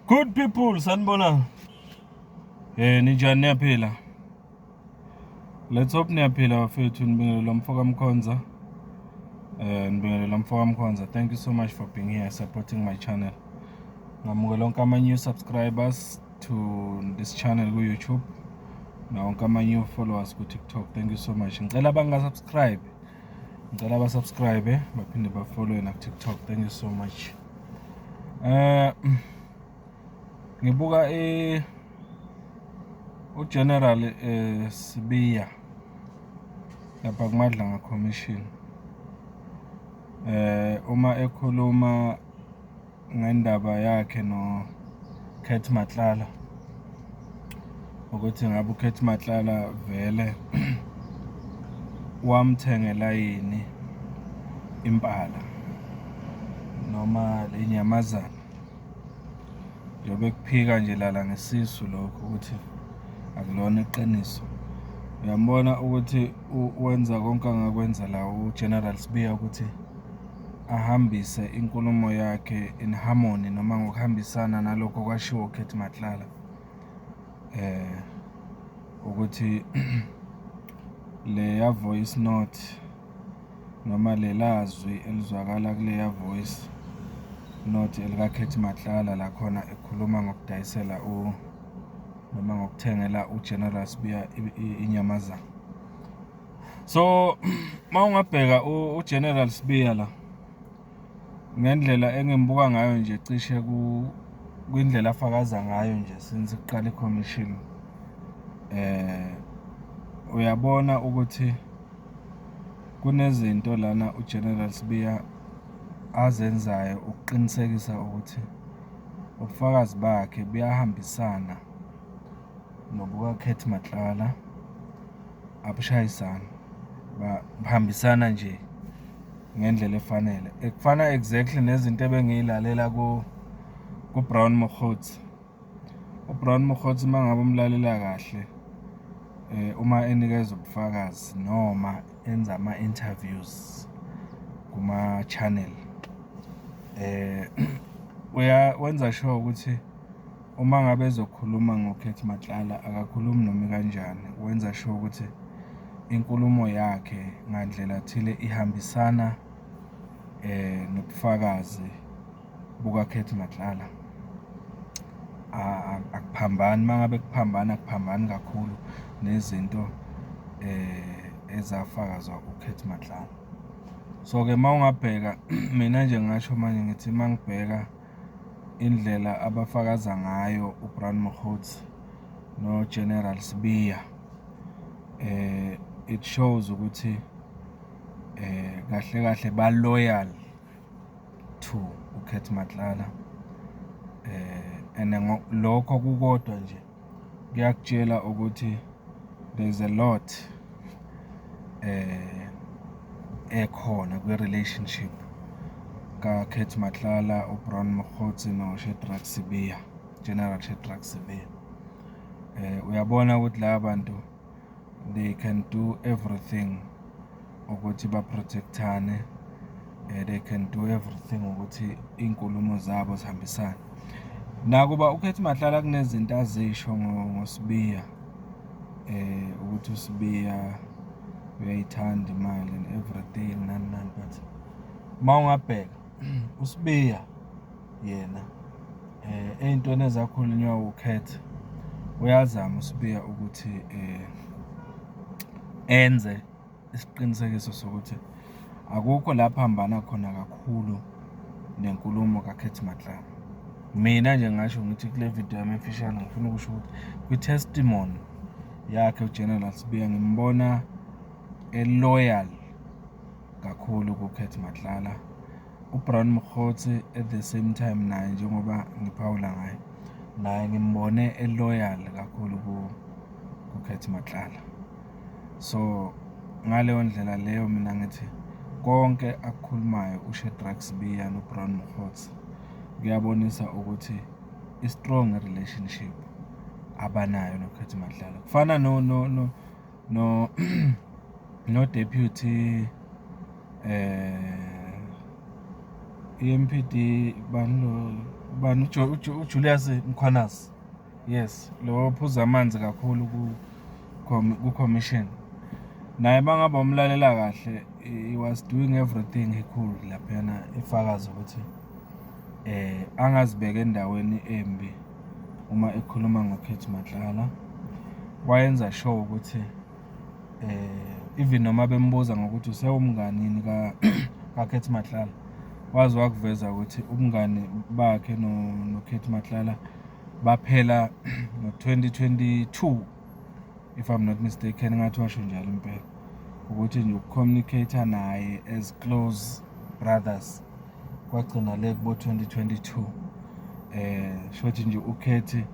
Good people, sanibona. Ninjani niyaphila? Let's hope niyaphila bafethu. Nibingelela Mfoka Mkhonza. Nibingelela Mfoka Mkhonza. Thank you so much for being here, supporting my channel. Ngamukela onke ama-new subscribers to this channel ku YouTube. Na onke ama-new followers ku TikTok. Thank you so much. Ngicela bangasubscribe. Ngicela basubscribe baphinde bafollow na TikTok. Thank you so much. Ngibuka uGeneral Sibiya lapha kuMadlanga Commission uma ekhuluma ngendaba yakhe no Khethi Matlala ukuthi ngabe uKhethi Matlala vele wamthengela yini impala noma lenyamazana yobe kuphika nje lala ngesisu lokho ukuthi akulona iqiniso. Uyambona ukuthi wenza konke angakwenza la uGeneral Sibiya ukuthi ahambise inkulumo yakhe in harmony noma ngokuhambisana nalokho kwashiwo uKhethi Matlala ukuthi leya voice note noma lelazwi elizwakala kuleya voice note elikaKhethi Matlala la khona ekhuluma ngokudayisela noma ngokuthengela uGeneral Sibiya inyamazana. So mawungabheka uGeneral Sibiya la ngendlela engimbuka ngayo nje cishe kwindlela afakaza ngayo nje since iqala iCommission uyabona ukuthi kunezinto lana uGeneral Sibiya azenzayo ukuqinisekisa ukuthi ubufakazi bakhe buyahambisana nobukaKhethi Matlala abushayisana bahambisana nje ngendlela efanele. Ekufana exactly nezinto ebengiyilalela ku Brown Mokgotsi. uBrown Mokgotsi mangabe umlalela kahle uma enikeza ubufakazi noma enza ama-interviews kuma channel wenza sure ukuthi uma ngabe ezokhuluma ngoKhethi Matlala akakhulumi noma kanjani, wenza sure ukuthi inkulumo yakhe ngandlela thile ihambisana nobufakazi bukaKhethi Matlala. Akuphambani mangabe kuphambana kakhulu nezinto ezafakazwa uKhethi Matlala. So ke mawungabheka mina nje ngisho manje ngithi mangibheka indlela abafakaza ngayo uBrown Mokgotsi no General Sibiya it shows ukuthi kahle ba loyal to uKhethi Matlala and lokho kukodwa nje kuyakutshela ukuthi there's a lot ekhona kwi-relationship kaKhethi Matlala, uBrown Mokgotsi no Shedrack Sibiya, General Shedrack Sibiya. Uyabona ukuthi la bantu they can do everything ukuthi baprotectane, they can do everything ukuthi inkulumo zabo zihambisane. Nakuba uKhethi Matlala kunezinto azisho ngoSibiya ukuthi uSibiya uyayithanda imali and everything nani but mawungabheka uSibiya yena ey'ntweni ezakhulunywa uKhethi uyazama uSibiya ukuthi enze isiqinisekiso sokuthi akukho lapha hambana khona kakhulu nenkulumo kaKhethi Matlala. Mina nje ngasho ngithi kule video yami emfishane ngifuna ukusho ukuthi kwi-testimony yakhe uGeneral Sibiya ngimbona loyal kakhulu kuKhethi Matlala. uBrown Mokgotsi at the same time naye njengoba ngiphawula ngaye naye ngimbone loyal kakhulu kuKhethi Matlala. So ngaleyo ndlela leyo mina ngithi konke akukhulumayo uShedrack Sibiya noBrown Mokgotsi kuyabonisa ukuthi i-strong relationship abanayo noKhethi Matlala. Kufana no deputy EMPD banlo bani uJulius Mkhwanazi. Yes, lo phuza amanzi kakhulu ku commission. Naye bangaba umlalela kahle, he was doing everything he could laphana efakaza ukuthi angazibeka endaweni embi uma ekhuluma ngoKhethi Madlala. Wayenza sure ukuthi even noma bembuza ngokuthi usewumnganini kaKhethi Madlala, wazi wakuveza ukuthi ubungani bakhe noKhethi Madlala baphela ngo-2022, if I'm not mistaken, ngathi washo njalo impela ukuthi nje ukucommunicate naye as close brothers kwagcina le kubo 2022. Shothi nje uKhethi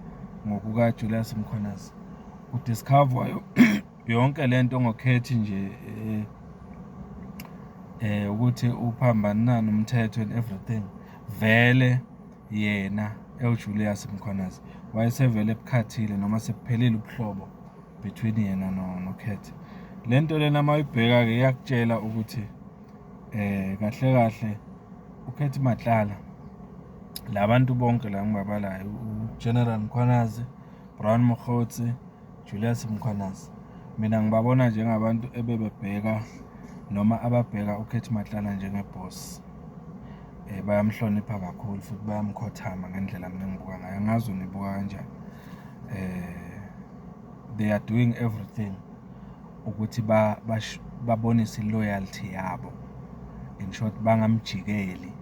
ngokuka Julius Mkhwanazi udiscover yonke lento ngoKhethi nje ukuthi uphambana nomthetho and everything. Vele yena Julius Mkhwanazi wayesevele ebukhathile noma sekuphelile ubuhlobo between yena noKhethi. Lento lena mayibheka ke iyakutshela ukuthi kahle kahle uKhethi Madlala labantu bonke la ngibabalayo, uGeneral Mkhwanazi, Brown Mokgotsi, Julius Mkhwanazi, mina ngibabona njengabantu ebebebheka noma ababheka uKhethi Madlala njengeboss. Bayamhlonipha kakhulu futhi bayamkhothama ngendlela mina engibuka ngayo, angazi unibuka kanjani. They are doing everything ukuthi babonise loyalty yabo, in short bangamjikeli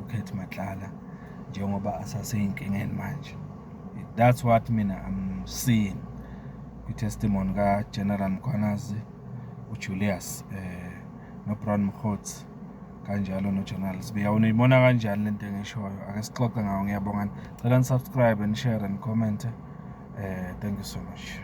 uKhethi Madlala njengoba asaseyinkingeni manje. That's what mina I'm seeing kwi-testimony kaGeneral Mkhwanazi, uJulius noBrown Mokgotsi kanjalo noGeneral Sibiya. Unibona kanjani lento engishoyo? Ake sixoxe ngawo. Ngiyabonga. Cela nisubscribe and share and comment. Thank you so much.